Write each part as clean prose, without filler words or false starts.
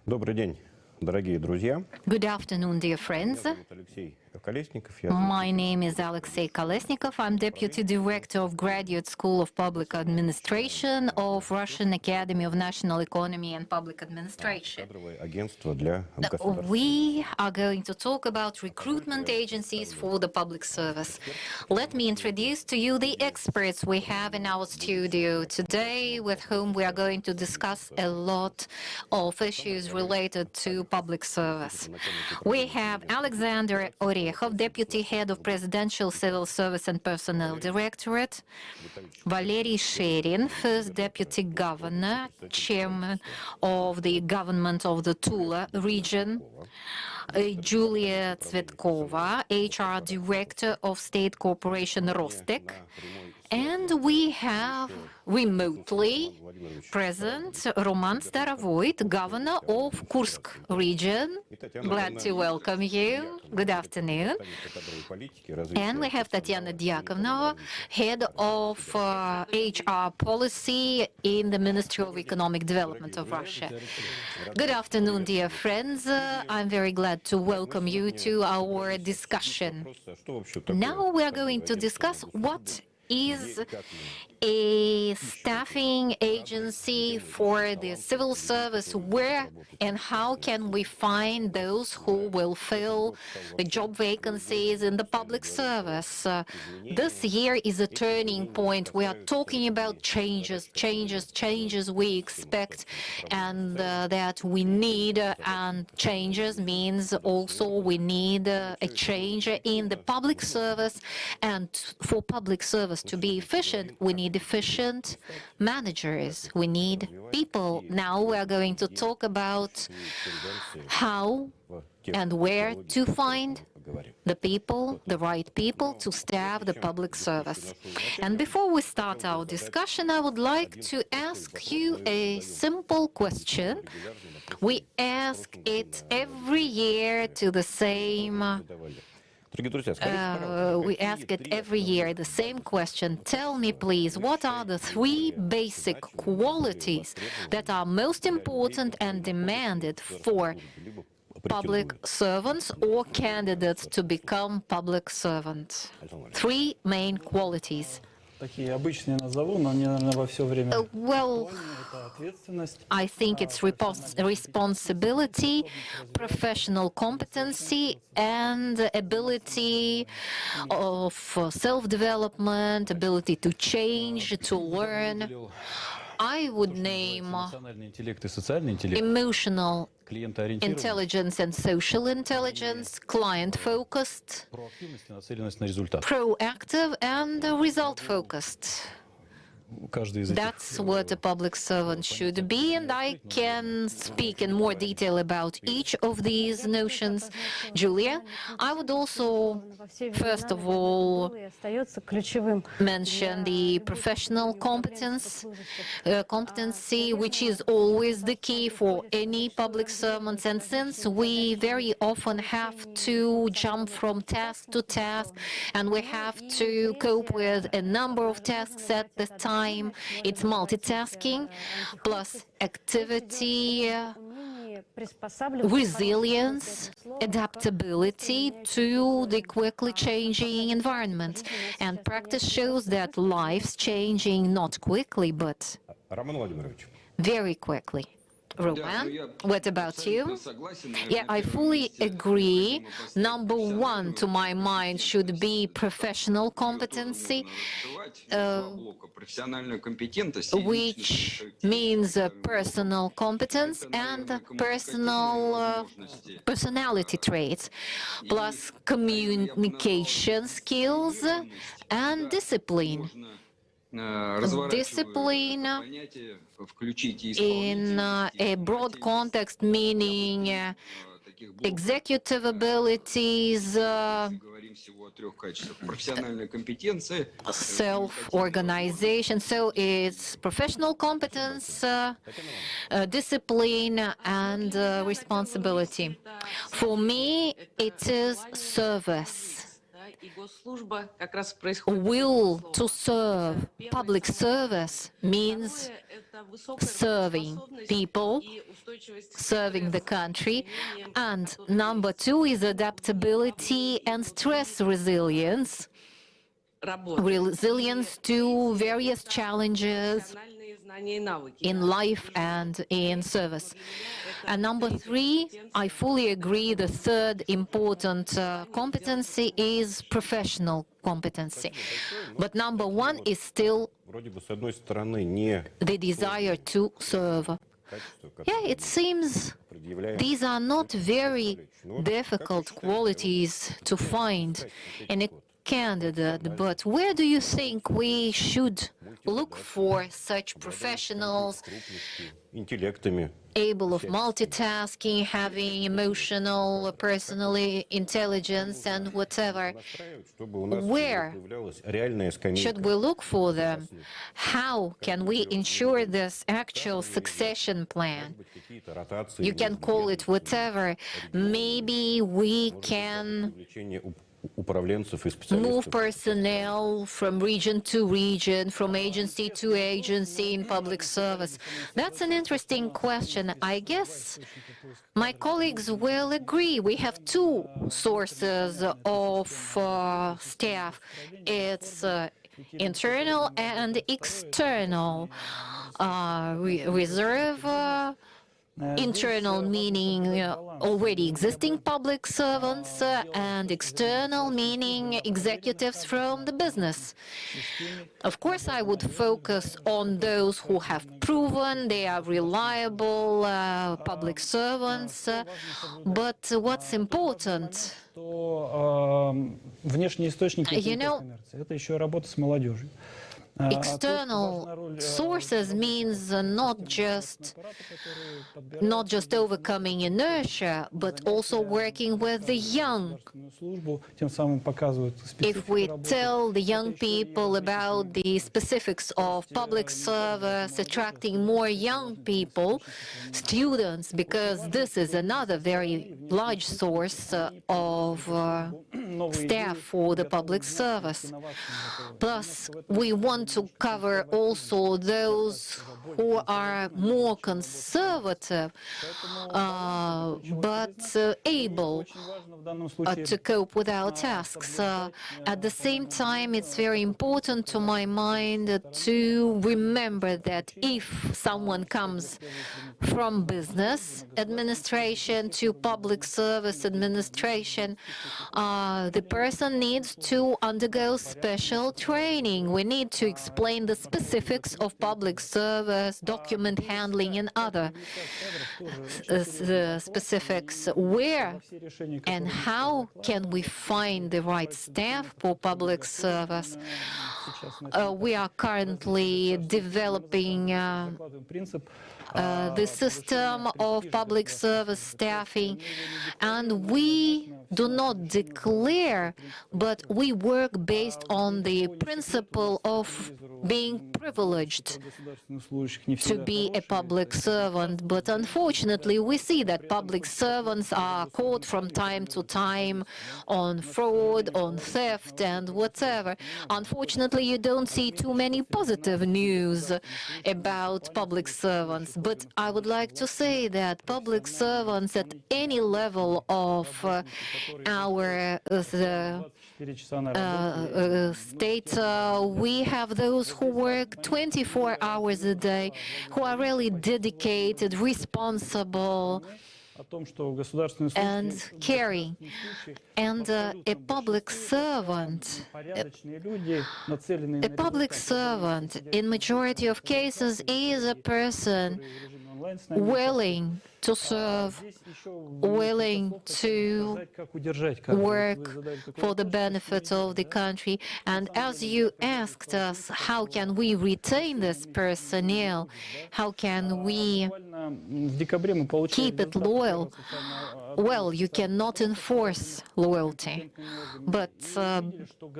Добрый день, дорогие друзья. Good afternoon, dear friends. Алексей Колесников. My name is Alexey Kolesnikov. I'm Deputy Director of Graduate School of Public Administration of Russian Academy of National Economy and Public Administration. Кадровое агентство для государства. We are going to talk about recruitment agencies for the public service. Let me introduce to you the experts we have in our studio today, with whom we are going to discuss a lot of issues related to public service. We have Alexander Orechov, Deputy Head of Presidential Civil Service and Personnel Directorate, Valery Sherin, First Deputy Governor, Chairman of the Government of the Tula region, Julia Tsvetkova, HR Director of State Corporation Rostec, and we have remotely present Roman Starovoyt, Governor of Kursk region. Glad to welcome you. Good afternoon. And we have Tatiana Dyakonova, Head of HR Policy in the Ministry of Economic Development of Russia. Good afternoon, dear friends. I'm very glad to welcome you to our discussion. Now we are going to discuss what is a staffing agency for the civil service, where and how can we find those who will fill the job vacancies in the public service. This year is a turning point. We are talking about changes we expect and that we need, and changes means also we need a change in the public service, and for public service to be efficient, we need efficient managers. We need people. Now we are going to talk about how and where to find the people, the right people to staff the public service. And before we start our discussion, I would like to ask you a simple question. We ask it every year to the same we ask it every year, the same question. Tell me, please, what are the three basic qualities that are most important and demanded for public servants or candidates to become public servants? Three main qualities. Well, I think it's responsibility, professional competency, and ability of self-development, ability to change, to learn. I would name emotional intelligence and social intelligence, client-focused, proactive, and result-focused. That's what a public servant should be, and I can speak in more detail about each of these notions. Julia, I would also, first of all, mention the professional competency, which is always the key for any public servants. And since we very often have to jump from task to task, and we have to cope with a number of tasks at the time, it's multitasking, plus activity, resilience, adaptability to the quickly changing environment. And practice shows that life's changing not quickly, but very quickly. Roman, what about you? Yeah, I fully agree. Number one, to my mind, should be professional competency, which means personal competence and personality traits, plus communication skills and discipline. Discipline in a broad context, meaning executive abilities, self-organization. So it's professional competence, discipline, and responsibility. For me, it is service. will to serve. Public service means serving people, serving the country. And number two is adaptability and stress resilience. Resilience to various challenges in life and in service. And number three, I fully agree, the third important competency is professional competency. But number one is still Вроде бы, с одной стороны, не the desire to serve. качество, Yeah, которое it seems предъявляем. these are not very difficult qualities to find in a candidate, but where do you think we should look for such professionals Интеллектами. able of multitasking, having emotional, personally intelligence and whatever? Чтобы у нас Where появлялась реальная скамейка. should we look for them? How can we ensure this actual succession plan? Какие-то ротации, You can call it whatever. Maybe we can привлечение управленцев и move специалистов. personnel from region to region, from agency to agency in public service. That's an interesting question. I guess my colleagues will agree. We have two sources of staff. It's internal and external. Reserve. Internal meaning already existing public servants, and external meaning executives from the business. Of course, I would focus on those who have proven they are reliable public servants, but what's important, Внешние источники коммерции. Это еще работа с молодежью. external sources means not just overcoming inertia, but also working with the young. If we tell the young people about the specifics of public service, attracting more young people, students, because this is another very large source of staff for the public service. Plus, we want to cover also those who are more conservative, but able to cope with our tasks. At the same time, it's very important to my mind to remember that if someone comes from business administration to public service administration, the person needs to undergo special training. We need to explain the specifics of public service, document handling, and other specifics. Where and how can we find the right staff for public service? We are currently developing the system of public service staffing, and we do not declare, but we work based on the principle of being privileged to be a public servant. But unfortunately, we see that public servants are caught from time to time on fraud, on theft, and whatever. Unfortunately, you don't see too many positive news about public servants. But I would like to say that public servants at any level of our state, we have those who work 24 hours a day, who are really dedicated, responsible, and caring. And a public servant, in majority of cases, is a person willing to serve, willing to work for the benefit of the country. And as you asked us, how can we retain this personnel? How can we keep it loyal? Well, you cannot enforce loyalty. But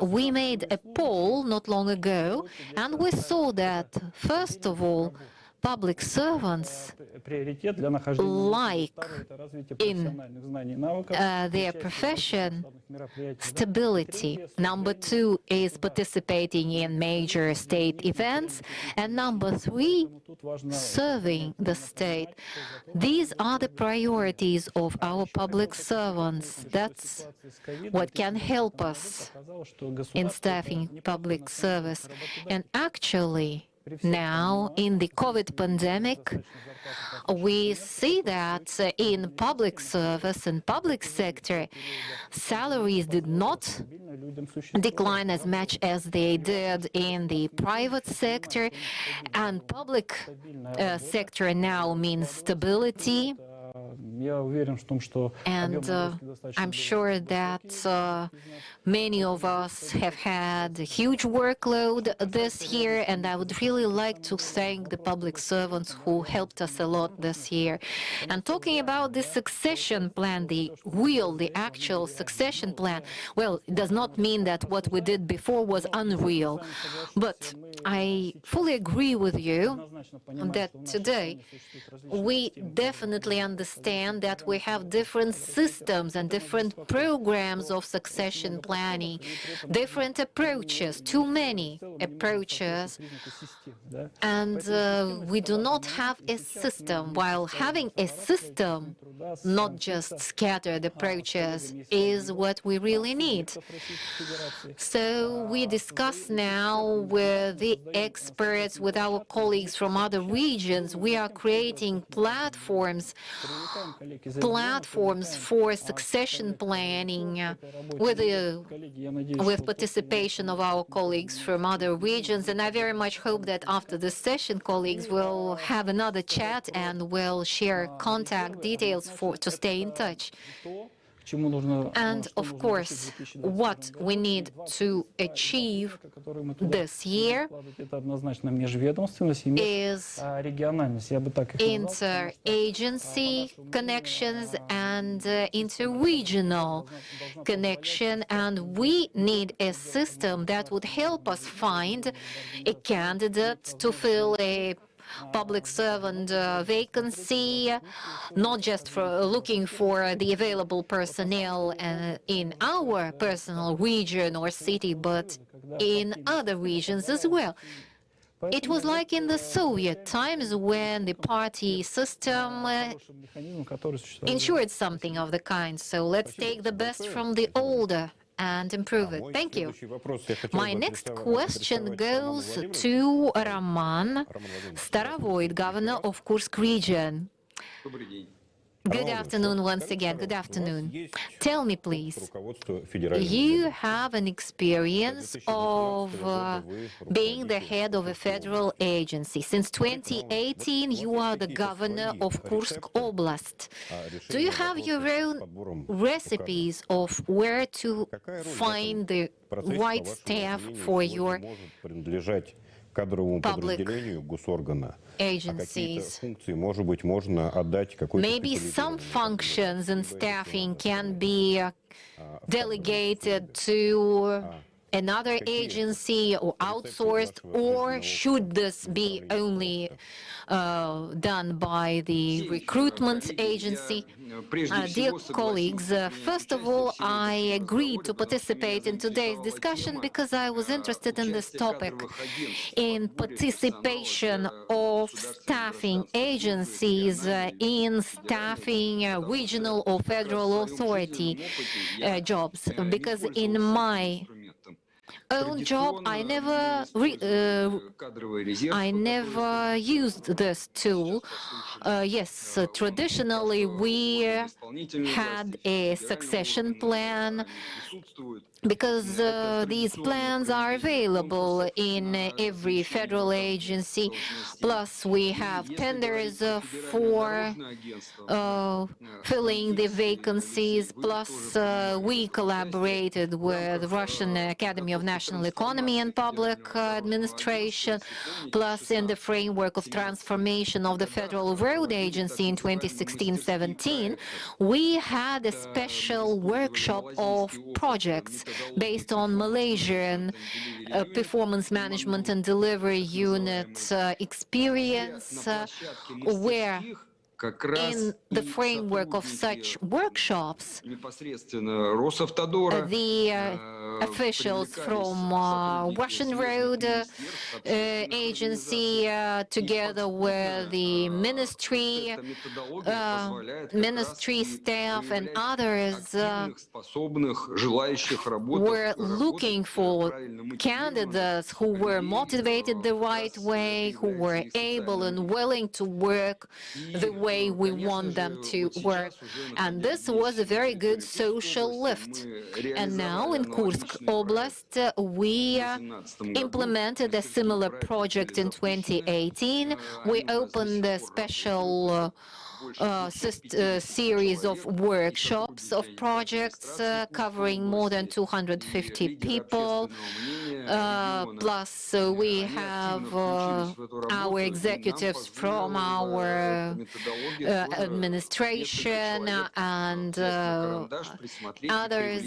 we made a poll not long ago, and we saw that, first of all, public servants Приоритет для нахождения на like второй — это развитие in профессиональных знаний и навыков, their участие в profession международных мероприятиях, да. stability. Number two is participating in major state events. And number three, Поэтому тут важно serving the state. These are the priorities of our public servants. That's what can help us in staffing public service. And actually, now, in the COVID pandemic, we see that in public service and public sector, salaries did not decline as much as they did in the private sector, and public sector now means stability. Я уверен в том, что And I'm sure that many of us have had a huge workload this year, and I would really like to thank the public servants who helped us a lot this year. And talking about the succession plan, the actual succession plan, well, it does not mean that what we did before was unreal. But I fully agree with you that today we definitely understand that we have different systems and different programs of succession planning, different approaches, too many approaches, and we do not have a system. While having a system, not just scattered approaches, is what we really need. So we discuss now with the experts, with our colleagues from other regions. We are creating platforms for succession planning with participation of our colleagues from other regions. And I very much hope that after this session, colleagues will have another chat and will share contact details to stay in touch. And of course, what we need to achieve this year is inter-agency connections and inter-regional connection, and we need a system that would help us find a candidate to fill a public servant vacancy, not just for looking for the available personnel in our personal region or city, but in other regions as well. It was like in the Soviet times when the party system ensured something of the kind. So let's take the best from the older and improve it. Thank you. My next question goes to Roman Starovoid, governor of Kursk region. Good afternoon once again. Good afternoon. Tell me, please, you have an experience of being the head of a federal agency. Since 2018, you are the governor of Kursk Oblast. Do you have your own recipes of where to find the right staff for your public agencies? Maybe some functions in staffing can be delegated to another agency or outsourced, or should this be only done by the recruitment agency? Dear colleagues, first of all, I agreed to participate in today's discussion because I was interested in this topic, in participation of staffing agencies in staffing regional or federal authority jobs, because in my own job, I never used this tool. Yes, traditionally we had a succession plan because these plans are available in every federal agency. Plus, we have tenders for filling the vacancies. Plus, we collaborated with the Russian Academy of of national economy and public administration, plus in the framework of transformation of the Federal Road Agency in 2016-17, we had a special workshop of projects based on Malaysian performance management and delivery unit experience, where in the framework of such workshops, the officials from Russian Road Agency, together with the ministry staff and others, were looking for candidates who were motivated the right way, who were able and willing to work the way we want them to work. And this was a very good social lift. And now in Kursk Oblast, we implemented a similar project in 2018. We opened a special series of workshops of projects covering more than 250 people. Plus, we have our executives from our administration and others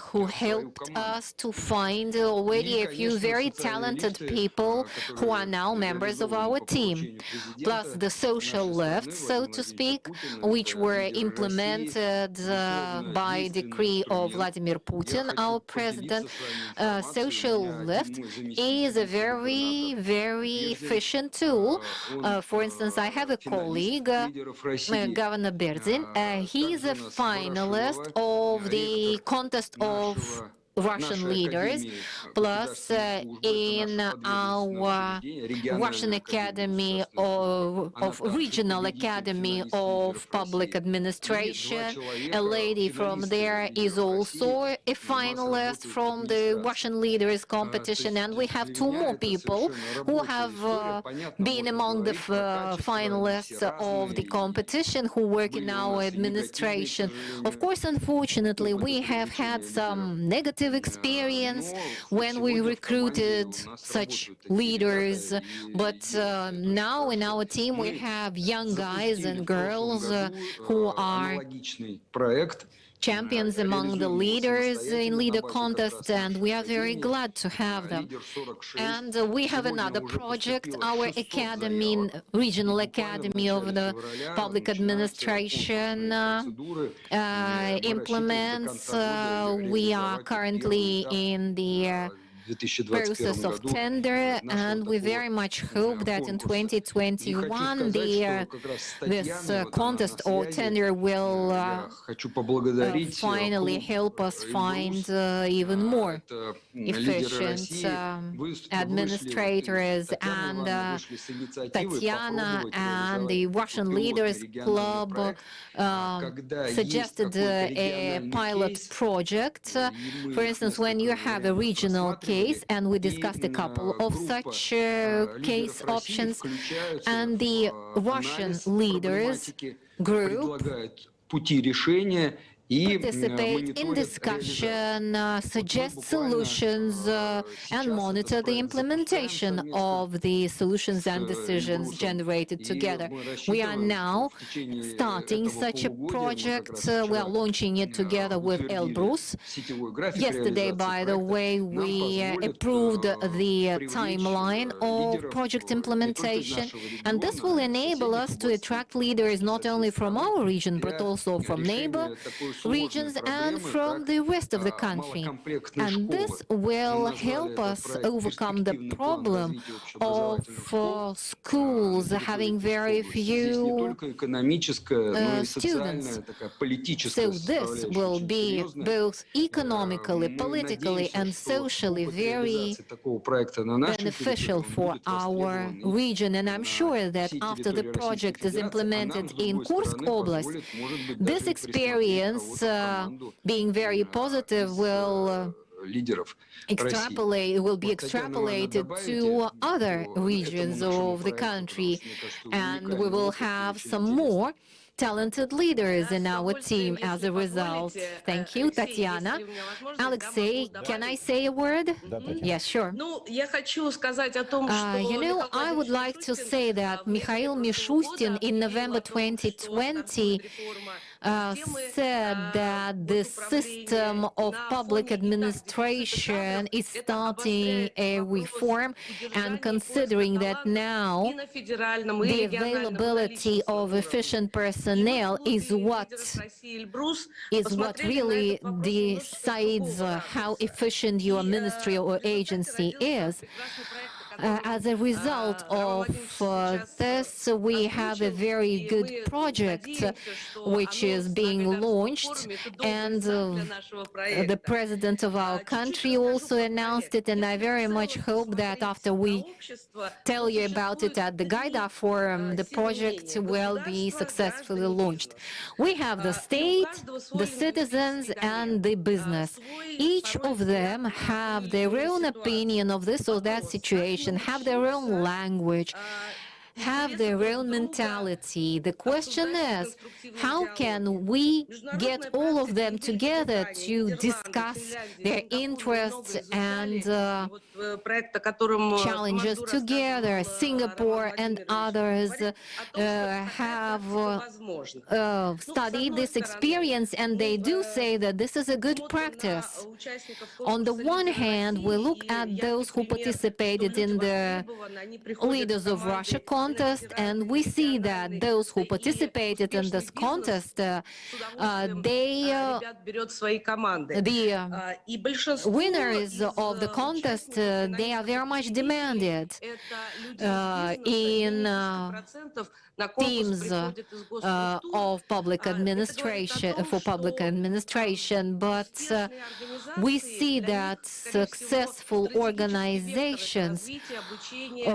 who helped us to find already a few very talented people who are now members of our team. Plus the social left, so to speak, which were implemented by decree of Vladimir Putin, our president. Social left is a very, very efficient tool. For instance, I have a colleague, Governor Berzin. He is a finalist of the contest of Russian leaders, plus in our Russian Academy of Regional Academy of Public Administration. A lady from there is also a finalist from the Russian leaders competition, and we have two more people who have been among the finalists of the competition who work in our administration. Of course, unfortunately, we have had some negative experience when we recruited such leaders, but now in our team we have young guys and girls who are champions among the leaders in leader contests, and we are very glad to have them. And we have another project, our academy, Regional Academy of the Public Administration implements. We are currently in the process of tender, and we very much hope that in 2021 this contest or tender will finally help us find even more efficient administrators. And Tatiana and the Russian Leaders Club suggested a pilot project. For instance, when you have a regional case, and we discussed a couple of such case options, and the Russian leaders group participate in discussion, suggest solutions, and monitor the implementation of the solutions and decisions generated together. We are now starting such a project. We are launching it together with Elbrus. Yesterday, by the way, we approved the timeline of project implementation, and this will enable us to attract leaders not only from our region, but also from neighbor regions and from the rest of the country. And this will help us overcome the problem of schools having very few students. So this will be both economically, politically, and socially very beneficial for our region. And I'm sure that after the project is implemented in Kursk Oblast, this experience being very positive will be extrapolated to other regions of the country, and we will have some more talented leaders in our team as a result. Thank you, Tatiana. Alexei, can I say a word? Yes, sure. I would like to say that Mikhail Mishustin in November 2020 said that the system of public administration is starting a reform, and considering that now the availability of efficient personnel is what really decides how efficient your ministry or agency is. As a result of this, we have a very good project which is being launched, and the president of our country also announced it, and I very much hope that after we tell you about it at the Gaida Forum, the project will be successfully launched. We have the state, the citizens, and the business. Each of them have their own opinion of this or that situation, have their own language, have their own mentality. The question is, how can we get all of them together to discuss their interests and challenges together? Singapore and others have studied this experience, and they do say that this is a good practice. On the one hand, we look at those who participated in the Leaders of Russia contest, and we see that those who participated in this contest, the winners of the contest, they are very much demanded in teams of public administration, for public administration, but we see that successful organizations,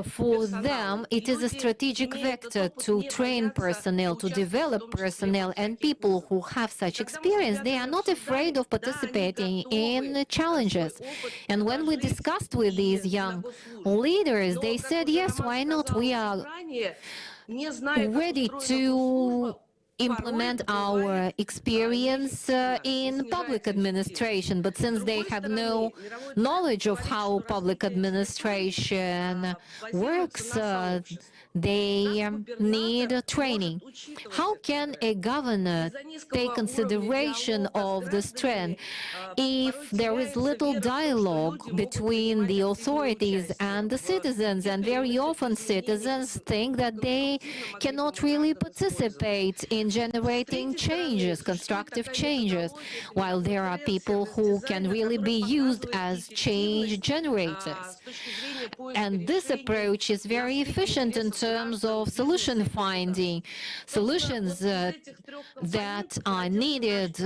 for them, it is a strategic vector to train personnel, to develop personnel, and people who have such experience, they are not afraid of participating in challenges. And when we discussed with these young leaders, they said, yes, why not? We are ready to implement our experience in public administration, but since they have no knowledge of how public administration works, they need training. How can a governor take consideration of this trend if there is little dialogue between the authorities and the citizens? And very often citizens think that they cannot really participate in generating changes, constructive changes, while there are people who can really be used as change generators. And this approach is very efficient in terms of solution finding, solutions that are needed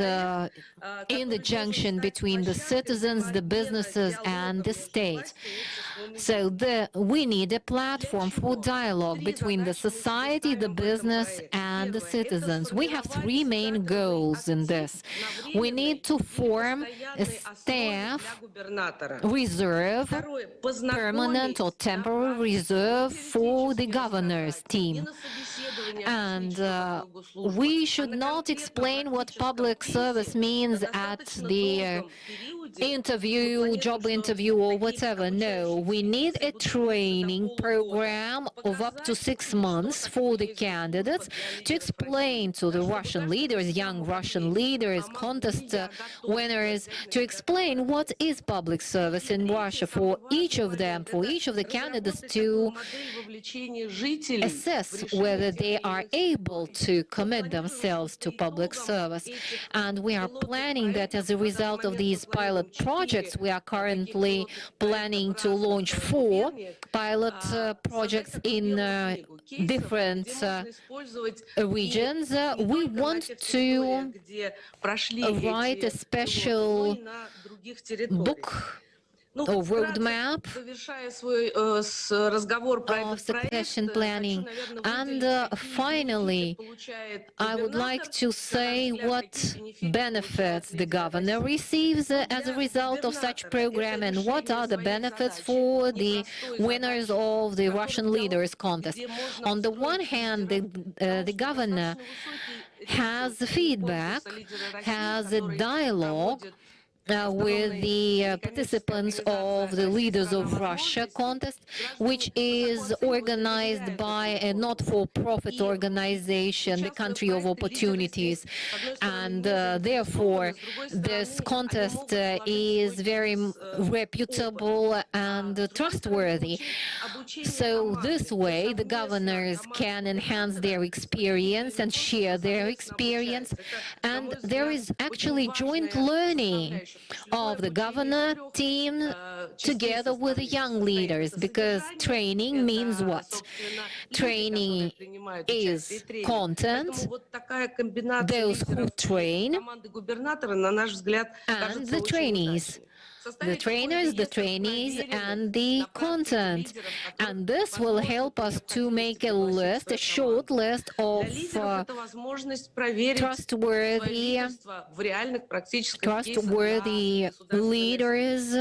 in the junction between the citizens, the businesses, and the state. So we need a platform for dialogue between the society, the business, and the citizens. We have three main goals in this. We need to form a staff reserve, permanent or temporary reserve for the governor's team. And we should not explain what public service means at the interview, job interview, or whatever. No, we need a training program of up to 6 months for the candidates to explain to the Russian leaders, young Russian leaders, contest winners, to explain what is public service in Russia for each of them, for each of the candidates to assess whether they are able to commit themselves to public service. And we are planning that as a result of these pilot projects, we are currently planning to launch 4 pilot projects in different regions. We want to write a special book or roadmap of succession planning. And finally, I would like to say what benefits the governor receives as a result of such program, and what are the benefits for the winners of the Russian leaders contest. On the one hand, the governor has feedback, has a dialogue with the participants of the Leaders of Russia contest, which is organized by a not-for-profit organization, the Country of Opportunities. And therefore, this contest is very reputable and trustworthy. So this way, the governors can enhance their experience and share their experience. And there is actually joint learning of the governor team together with the young leaders, because training means what? Training is content, those who train, and the trainees. The trainers, the trainees, and the content. And this will help us to make a list, a short list of trustworthy leaders.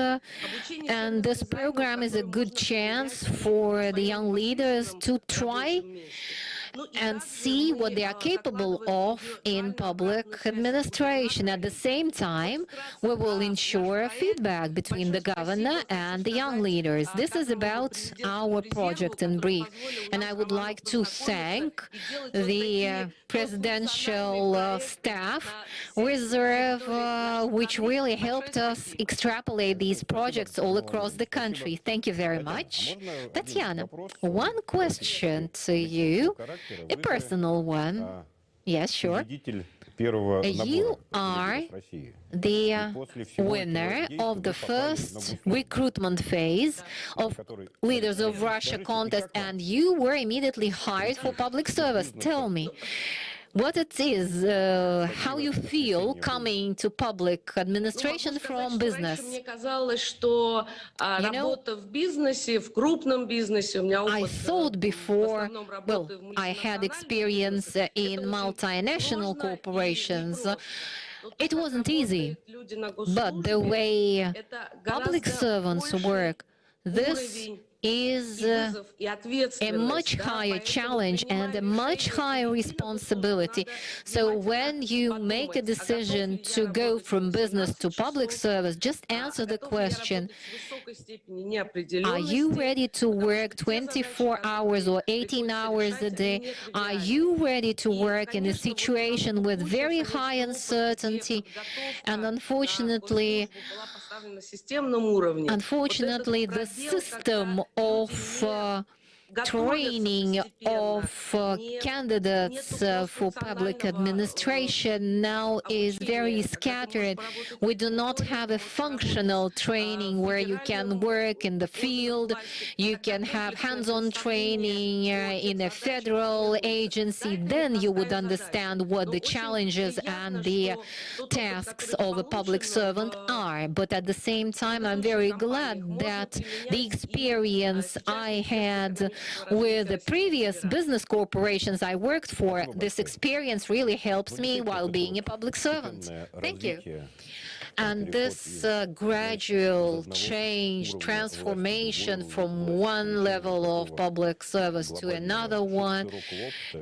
And this program is a good chance for the young leaders to try and see what they are capable of in public administration. At the same time, we will ensure feedback between the governor and the young leaders. This is about our project in brief. And I would like to thank the presidential staff reserve, which really helped us extrapolate these projects all across the country. Thank you very much. Tatiana, one question to you. A personal one. Yes, sure. You are the winner of the first recruitment phase of Leaders of Russia contest, and you were immediately hired for public service. Tell me what it is, how you feel coming to public administration from business. You know, I thought before, well, I had experience in multinational corporations. It wasn't easy, but the way public servants work, this is a much higher challenge and a much higher responsibility. So when you make a decision to go from business to public service, just answer the question, are you ready to work 24 hours or 18 hours a day? Are you ready to work in a situation with very high uncertainty? And unfortunately, the system of training of candidates for public administration now is very scattered. We do not have a functional training where you can work in the field, you can have hands-on training in a federal agency. Then you would understand what the challenges and the tasks of a public servant are. But at the same time, I'm very glad that the experience I had with the previous business corporations I worked for, this experience really helps me while being a public servant. Thank you. And this gradual change, transformation from one level of public service to another one,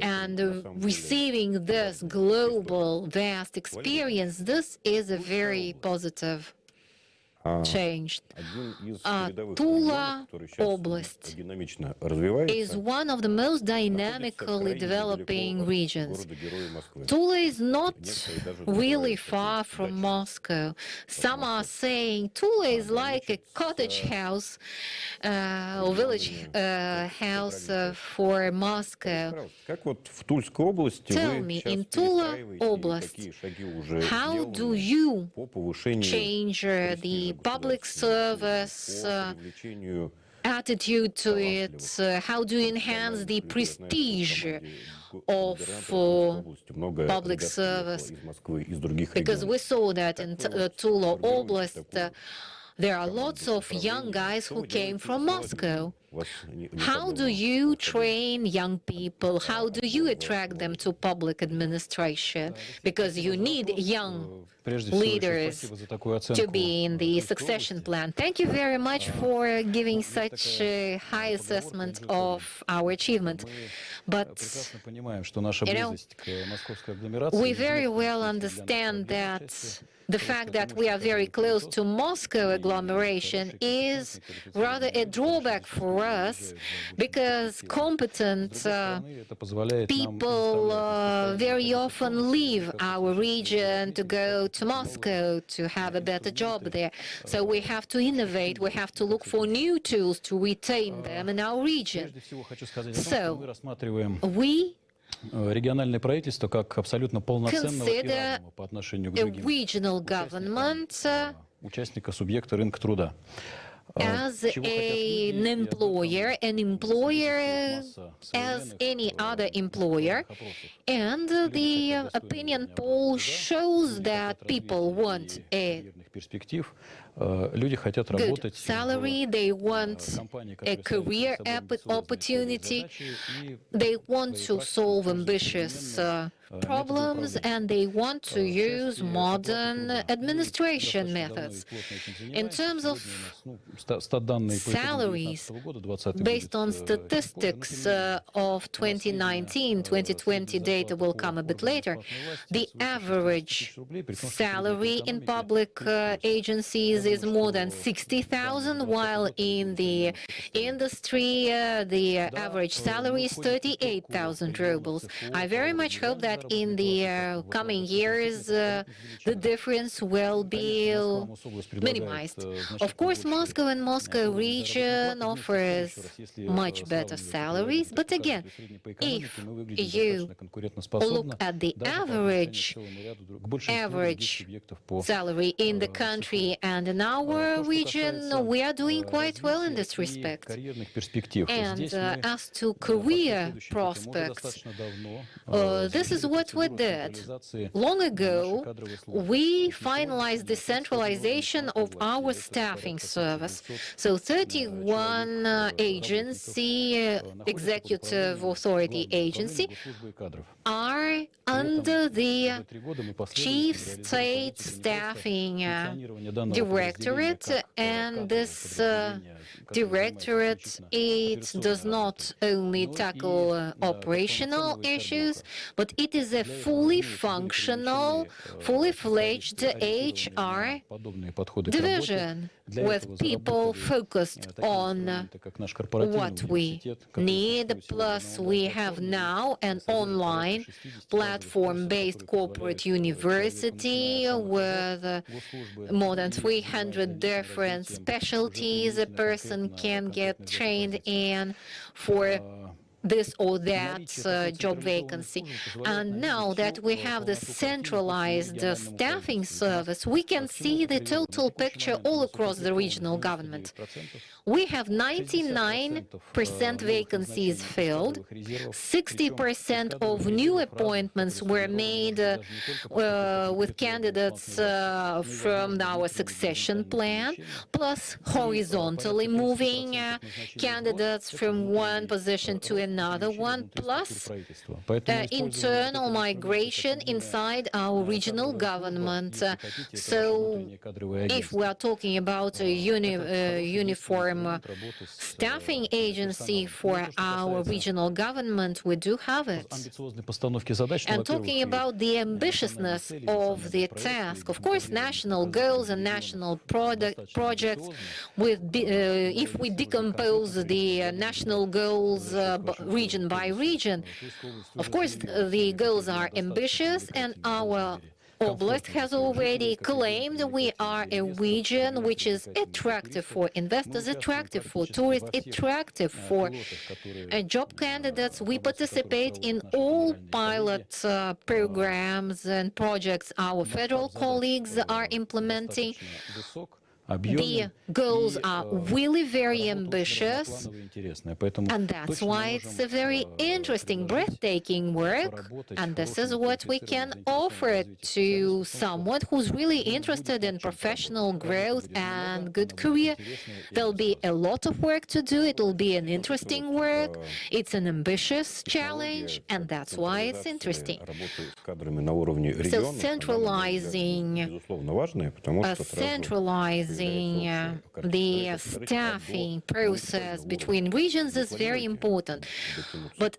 and receiving this global, vast experience, this is a very positive changed. Tula Oblast is one of the most dynamically developing regions. Tula is not really far from Moscow. Some are saying Tula is like a cottage house or village house for Moscow. Tell me, in Tula Oblast, how do you change the public service attitude to it? How do you enhance the prestige of public service? Because we saw that in Tula Oblast, there are lots of young guys who came from Moscow. У вас How do you train young people? How do you attract them to public administration? Because you need young Прежде всего, еще leaders спасибо за такую to оценку be in the Тульской succession области. plan. Thank you very much for giving such a high assessment of our achievement. But Прекрасно понимаем, что наша you know, близость к московской агломерации we very неизбежна well для understand нашего that участия. the fact that we are very close to Moscow agglomeration is rather a drawback for us because competent Это позволяет нам people very often leave our region to go to Moscow to have a better job there. So we have to innovate, we have to look for new tools to retain them in our region. Прежде всего хочу сказать о том, что мы рассматриваем We региональное правительство как абсолютно полноценного и consider равного по отношению к a другим regional government участника субъекта рынка труда. as an employer as any other employer, and the opinion poll shows that people want a перспектив. Люди хотят good работать salary, they want a career opportunity, they want to solve ambitious problems, and they want to use modern administration methods. In terms of salaries, based on statistics of 2019-2020 data will come a bit later, the average salary in public agencies is more than 60,000, while in the industry the average salary is 38,000 rubles. I very much hope that in the coming years the difference will be minimized. Of course, Moscow and Moscow region offers much better salaries, but again, if you look at the average salary in the country and in our region, we are doing quite well in this respect. And as to career prospects, this is what we did. Long ago, we finalized the centralization of our staffing service. So 31 agency, executive authority agency, are under the Chief State Staffing Directorate, and this directorate, it does not only tackle operational issues, but it is a fully functional, fully fledged HR division with people focused on what we need. Plus, we have now an online platform-based corporate university with more than 300 different specialties a person can get trained in for this or that job vacancy. And now that we have the centralized staffing service, we can see the total picture all across the regional government. We have 99% vacancies filled, 60% of new appointments were made with candidates from our succession plan, plus horizontally moving candidates from one position to another one, plus internal migration inside our regional government. So if we are talking about a uniform staffing agency for our regional government, we do have it. And talking about the ambitiousness of the task, of course, national goals and national projects, if we decompose the national goals region by region, of course, the goals are ambitious, and our Oblast has already claimed we are a region which is attractive for investors, attractive for tourists, attractive for job candidates. We participate in all pilot programs and projects our federal colleagues are implementing. The goals are really very ambitious, and that's why it's a very interesting, breathtaking work. And this is what we can offer to someone who's really interested in professional growth and good career. There'll be a lot of work to do. It will be an interesting work. It's an ambitious challenge, and that's why it's interesting. So centralizing the staffing process between regions is very important. But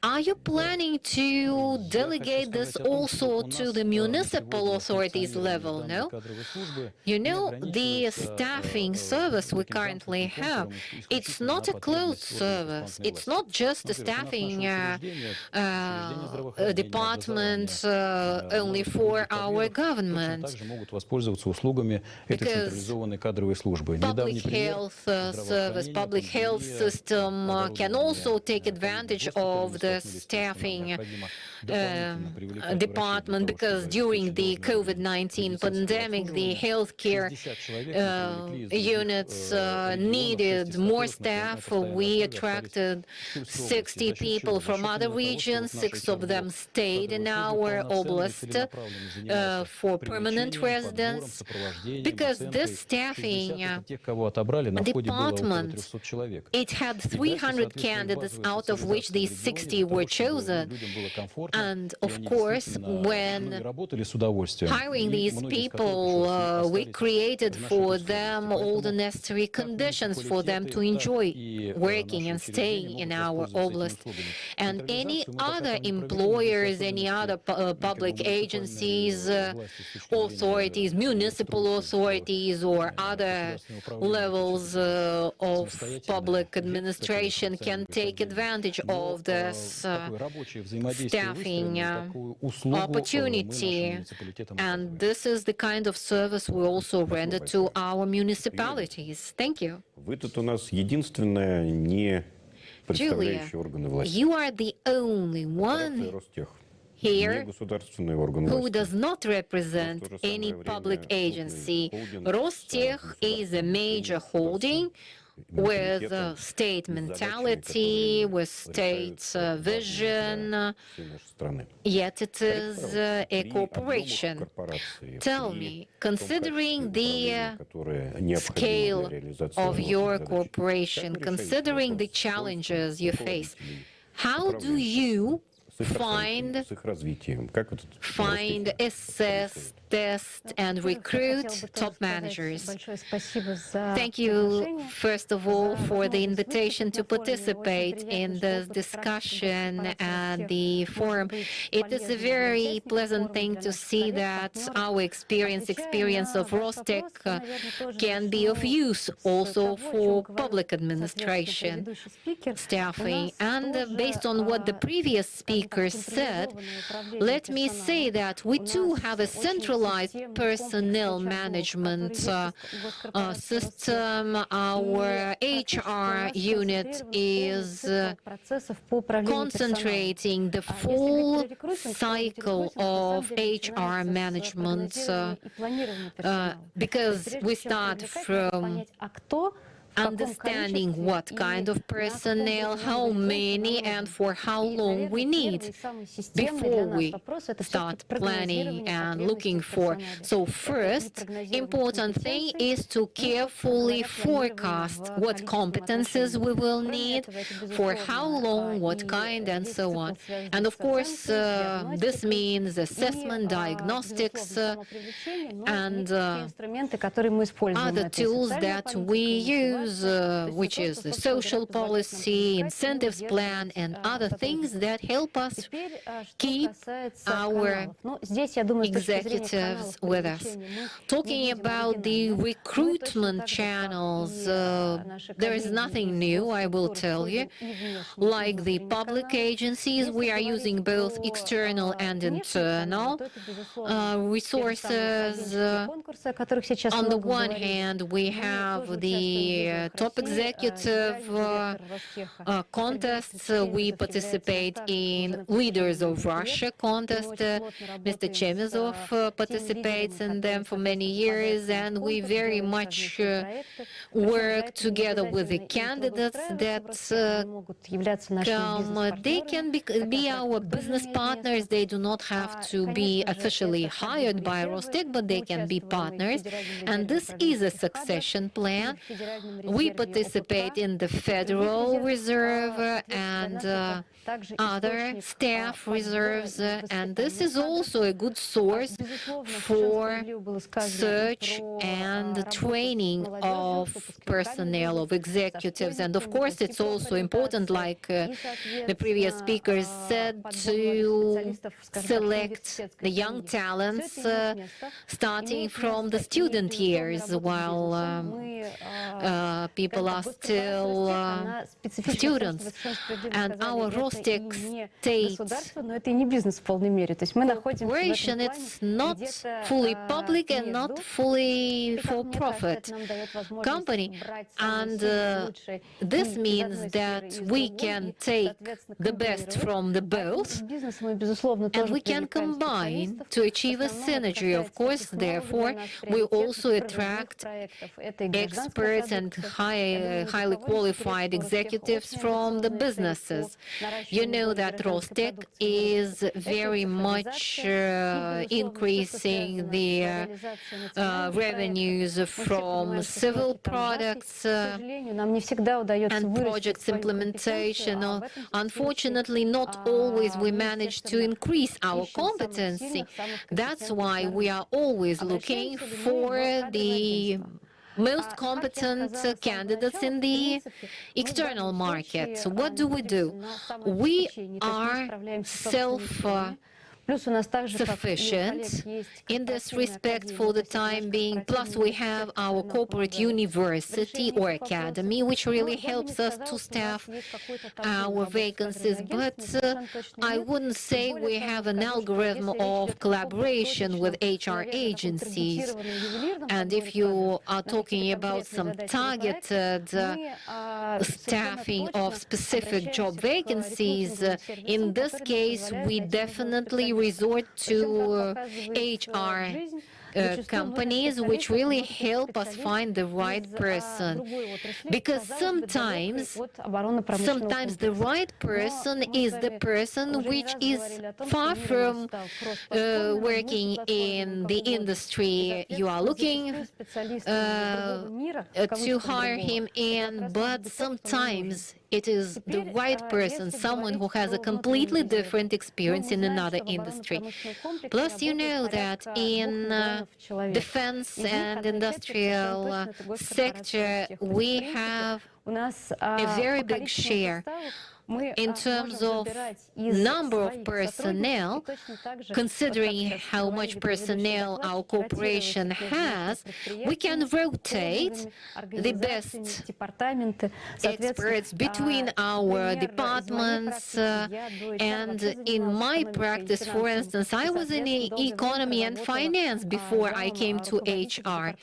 are you planning to delegate this also to the municipal authorities level? No? You know, the staffing service we currently have, it's not a closed service. It's not just a staffing department only for our government. Because public health service, public health system can also take advantage of the staffing department, because during the COVID-19 pandemic, the healthcare units needed more staff. We attracted 60 people from other regions. 6 of them stayed in our oblast for permanent residence, because this staffing department, it had 300 candidates, out of which these 60 were chosen. And of course, when hiring these people, we created for them all the necessary conditions for them to enjoy working and staying in our oblast. And any other employers, any other public agencies, authorities, municipal authorities, or other levels of public administration can take advantage of this staffing opportunity. And this is the kind of service we also render to our municipalities. Thank you. Вы тут у нас единственная не представляющая органы власти. You are the only one here who does not represent any public agency. Rostech is a major holding with state mentality, with state vision, yet it is a corporation. Tell me, considering the scale of your corporation, considering the challenges you face, how do you find, assess, test, and recruit top managers? Thank you, first of all, for the invitation to participate in this discussion at the forum. It is a very pleasant thing to see that our experience of Rostech can be of use also for public administration staffing. And based on what the previous speaker said, let me say that we too have a centralized personnel management system. Our HR unit is concentrating the full cycle of HR management, because we start from understanding what kind of personnel, how many, and for how long we need before we start planning and looking for. So first important thing is to carefully forecast what competences we will need, for how long, what kind, and so on. And of course, this means assessment, diagnostics, and other tools that we use, which is the social policy, incentives plan, and other things that help us keep our executives with us. Talking about the recruitment channels, there is nothing new, I will tell you. Like the public agencies, we are using both external and internal resources. On the one hand, we have the top executive contests. We participate in Leaders of Russia contest. Mr. Chemezov participates in them for many years, and we very much work together with the candidates that come. They can be our business partners. They do not have to be officially hired by Rostec, but they can be partners. And this is a succession plan. We participate in the Federal Reserve and other staff reserves, and this is also a good source for search and training of personnel, of executives. And of course, it's also important, like the previous speakers said, to select the young talents starting from the student years while people are still students. And our Rostec state corporation, it's not fully public and not fully for-profit company. And this means that we can take the best from the both and we can combine to achieve a synergy. Of course, therefore, we also attract experts and highly qualified executives from the businesses. You know that Rostec is very much increasing the revenues from civil products and projects implementation. Unfortunately, not always we manage to increase our competency. That's why we are always looking for the most competent candidates in the external market. So what do? We are self-sufficient in this respect for the time being. Plus, we have our corporate university or academy, which really helps us to staff our vacancies. But I wouldn't say we have an algorithm of collaboration with HR agencies. And if you are talking about some targeted staffing of specific job vacancies, in this case, we definitely resort to HR companies which really help us find the right person, because sometimes the right person is the person which is far from working in the industry you are looking to hire him in, but sometimes it is the right person, someone who has a completely different experience in another industry. Plus, you know that in defense and industrial sector, we have a very big share. In terms of number of personnel, considering how much personnel our corporation has, we can rotate the best experts between our departments. And in my practice, for instance, I was in economy and finance before I came to HR.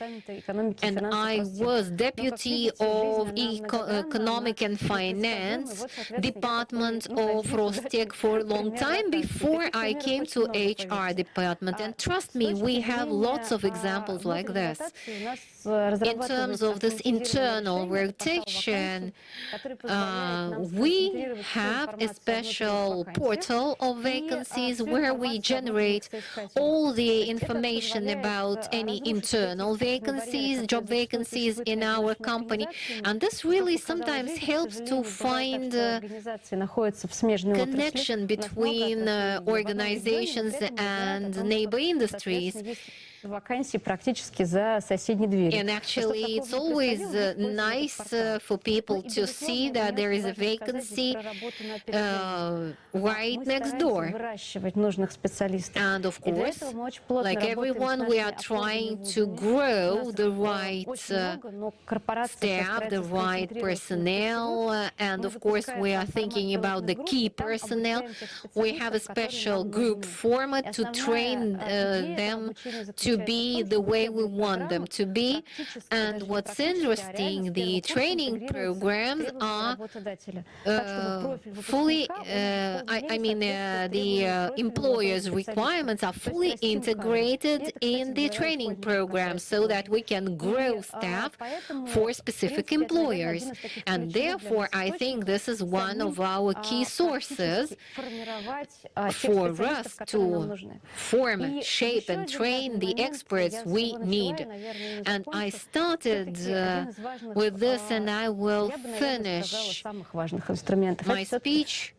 And I was deputy of economic and finance department of Rostec for a long time before I came to HR department. And trust me, we have lots of examples like this. In terms of this internal rotation, we have a special portal of vacancies where we generate all the information about any internal vacancies, job vacancies in our company. And this really sometimes helps to find connection between organizations and neighbor industries. And actually, it's always nice for people to see that there is a vacancy right next door. And of course, like everyone, we are trying to grow the right staff, the right personnel, and of course, we are thinking about the key personnel, we have a special group format to train them to be the way we want them to be. And what's interesting, the training programs are fully, the employer's requirements are fully integrated in the training program so that we can grow staff for specific employers. And therefore, I think this is one of our key sources for us to form, shape, and train the experts we need. And I started with this, and I will finish my speech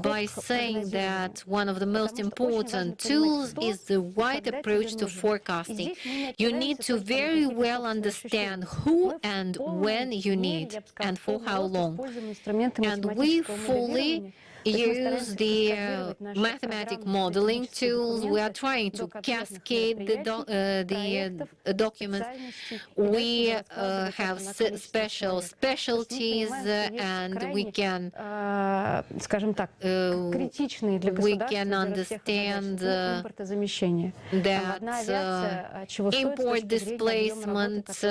by saying that one of the most important tools is the right approach to forecasting. You need to very well understand who and when you need and for how long. And we fully use the mathematic modeling tools. We are trying to cascade the documents. We have special specialties, and we can understand that import displacement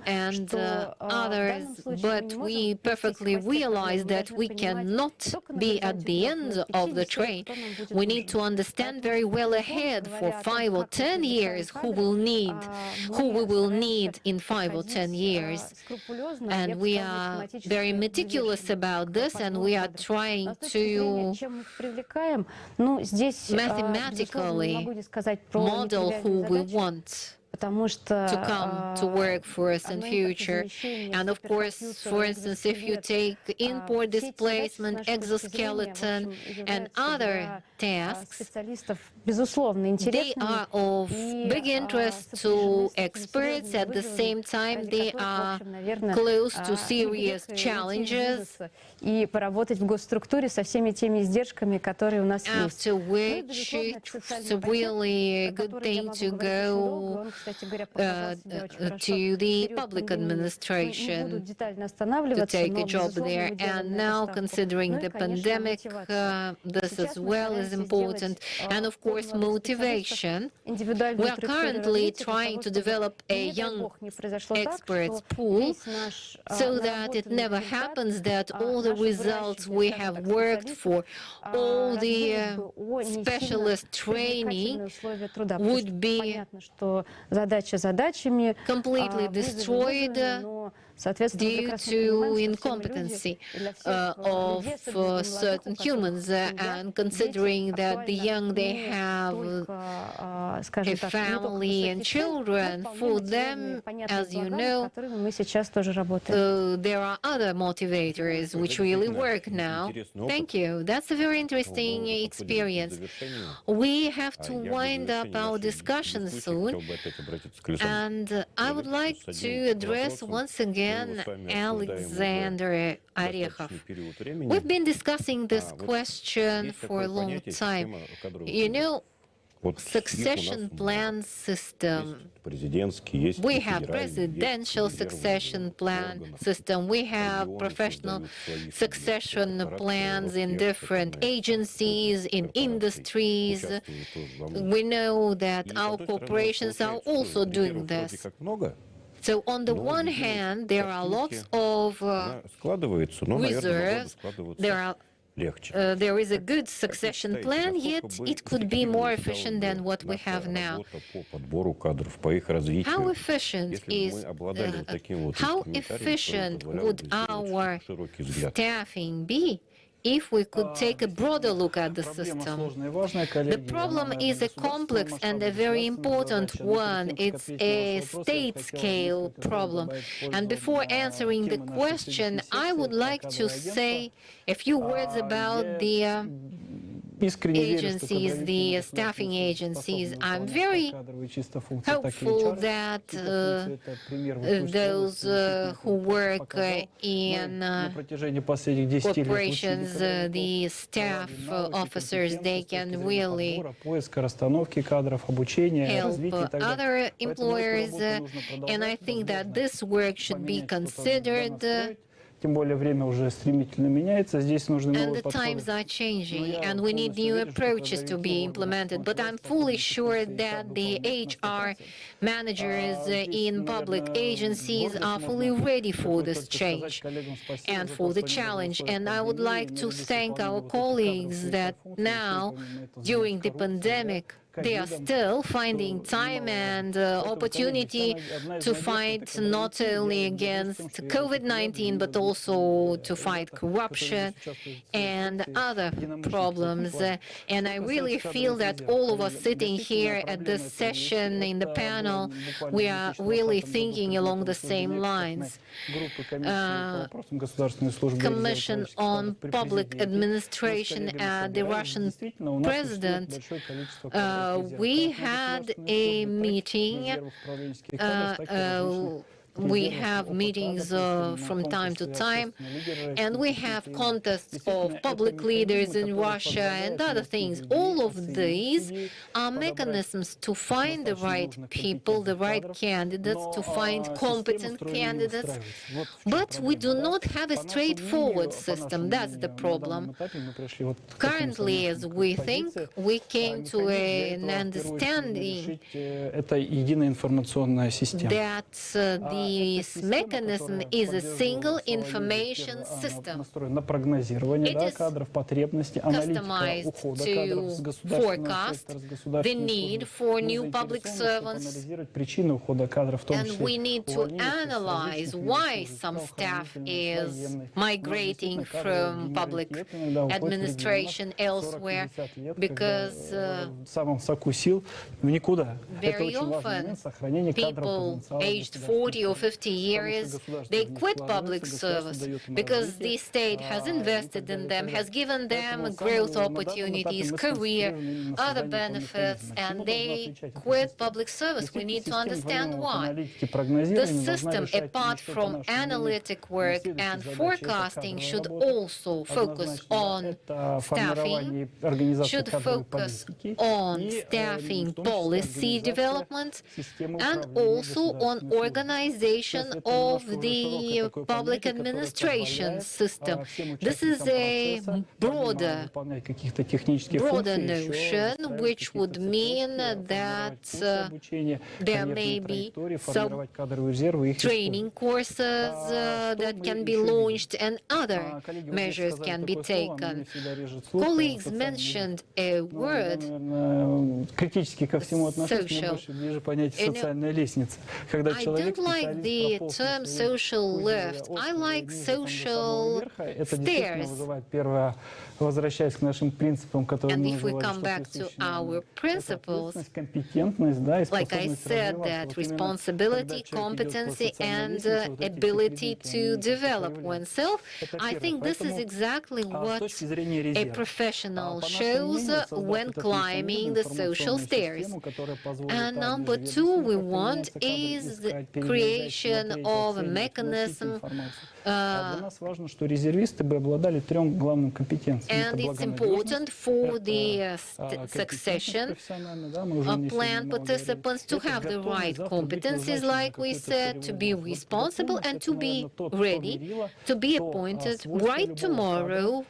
and others, but we perfectly realize that we cannot be at the end of the train. We need to understand very well ahead for 5 or 10 years who we will need in 5 or 10 years. And we are very meticulous about this, and we are trying to mathematically model who we want to come to work for us in future. And of course, for instance, if you take import displacement, exoskeleton, and other tasks, they are of big interest to experts. At the same time, they are close to serious challenges, after which it's a really good thing to go to the public administration to take a job there. And now, considering the pandemic, this as well is important. And of course, motivation. We are currently trying to develop a young experts pool so that it never happens that all the results we have worked for, all the specialist training would be completely destroyed due to incompetency of certain humans. And considering that the young, they have a family and children, for them, as you know, there are other motivators which really work now. Thank you. That's a very interesting experience. We have to wind up our discussion soon, and I would like to address once again Alexander Orechov. We've been discussing this question for a long time. You know, succession plan system. We have presidential succession plan system. We have professional succession plans in different agencies, in industries. We know that our corporations are also doing this. So on the one hand, there are lots of reserves. There is a good succession plan, yet it could be more efficient than what we have now. How efficient would our staffing be if we could take a broader look at the system? The problem is a complex and a very important one. It's a state-scale problem. And before answering the question, I would like to say a few words about the agencies, the staffing agencies. I'm very hopeful that those who work in corporations, the staff officers, they can really help other employers. And I think that this work should be considered Тем более время уже стремительно меняется. Здесь нужны And новые the times подходы. are changing, and we need new approaches to be implemented. But I'm fully sure that the HR managers in public agencies are fully ready for this change and for the challenge. And I would like to thank our colleagues that now, during the pandemic, they are still finding time and opportunity to fight not only against COVID-19, but also to fight corruption and other problems. And I really feel that all of us sitting here at this session in the panel, we are really thinking along the same lines. Commission on Public Administration at the Russian president, we had a meeting. We have meetings from time to time, and we have contests of public leaders in Russia and other things. All of these are mechanisms to find the right people, the right candidates, to find competent candidates. But we do not have a straightforward system. That's the problem. Currently, as we think, we came to an understanding that this mechanism is a single information system. It is customized to forecast the need for new public servants, and we need to analyze why some staff is migrating from public administration elsewhere, because very often people aged 40 or 50 years, they quit public service because the state has invested in them, has given them growth opportunities, career, other benefits, and they quit public service. We need to understand why. The system, apart from analytic work and forecasting, should also focus on staffing, should focus on staffing policy development, and also on organization of the public administration system. This is a broader notion, which would mean that there may be some training courses that can be launched and other measures can be taken. Colleagues mentioned a word, social. I don't like the term social left. I like social stairs. And if we come back to our principles, like I said, that responsibility, competency, and ability to develop oneself, I think this is exactly what a professional shows when climbing the social stairs. And number two we want is the creation of a mechanism, and it's important for the succession plan participants to have the right competencies, like we said, to be responsible and to be ready to be appointed right tomorrow,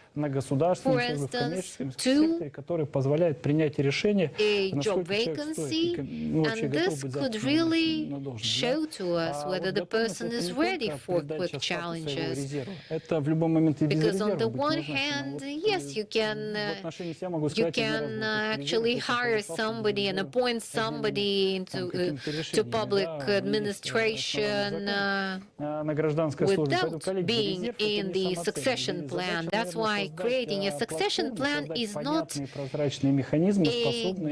for instance, to a job vacancy, and this could really show to us whether the person is ready for quick challenges. Because on the one hand, yes, you can actually hire somebody and appoint somebody into to public administration without being in the succession plan. That's why creating a succession plan is not a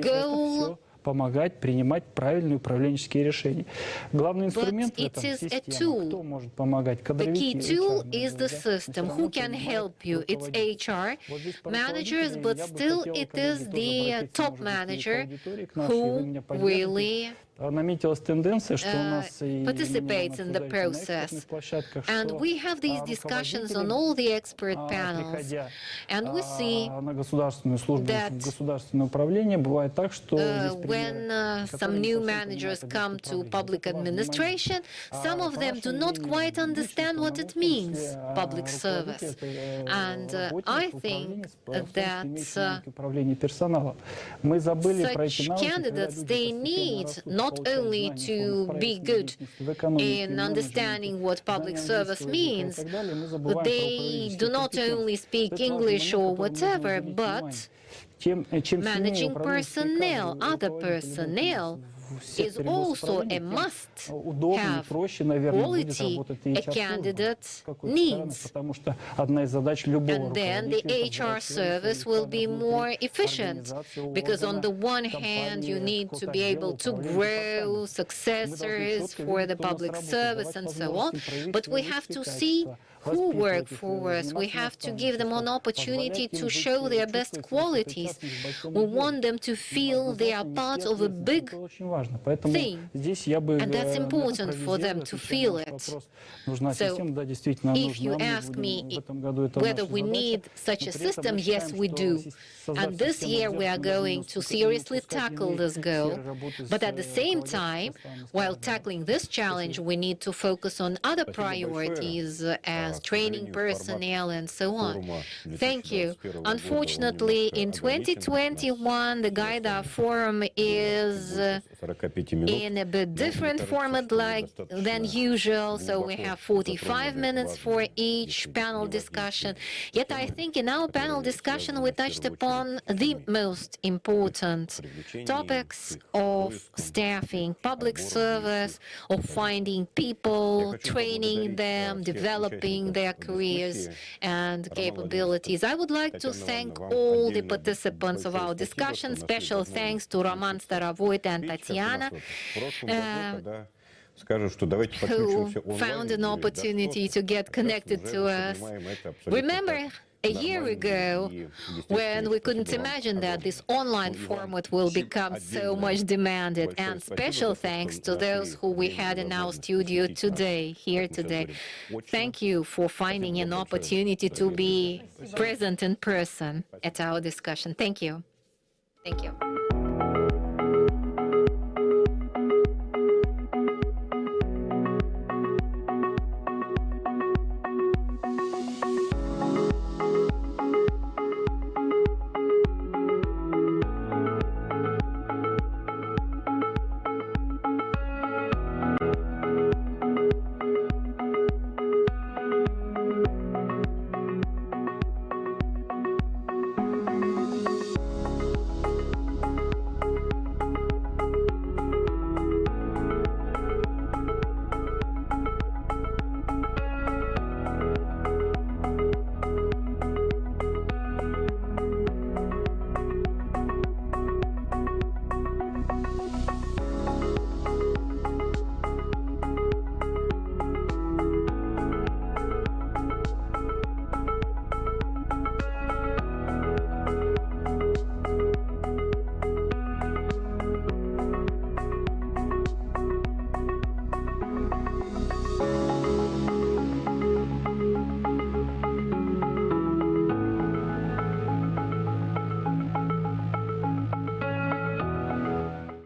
goal, помогать принимать правильные управленческие решения. Главный инструмент в этом — система. Кто может помогать? The key Кадровики, tool is the system. Who can help you? It's HR managers, but still it is the top manager who really participates in the process. And we have these discussions on all the expert panels, and we see that when some new managers come to public administration, some of them do not quite understand what it means, public service. And I think that such candidates, they need not only to be good in understanding what public service means, they do not only speak English or whatever, but managing personnel, other personnel, is also a must-have quality a candidate needs. And then the HR service will be more efficient, because on the one hand, you need to be able to grow successors for the public service and so on, but we have to see who work for us. We have to give them an opportunity to show their best qualities. We want them to feel they are part of a big thing, and that's important for them to feel it. So, if you ask me whether we need such a system, yes, we do. And this year we are going to seriously tackle this goal. But at the same time, while tackling this challenge, we need to focus on other priorities as training personnel and so on. Thank you. Unfortunately, in 2021, the GAIDA Forum is in a bit different format than usual, so we have 45 minutes for each panel discussion. Yet I think in our panel discussion we touched upon the most important topics of staffing, public service, of finding people, training them, developing their careers and capabilities. I would like to thank all the participants of our discussion. Special thanks to Roman Starovoyt and Tatiana, who found an opportunity to get connected to us. Remember a year ago, when we couldn't imagine that this online format will become so much demanded, and special thanks to those who we had in our studio today, here today. Thank you for finding an opportunity to be present in person at our discussion. Thank you. Thank you.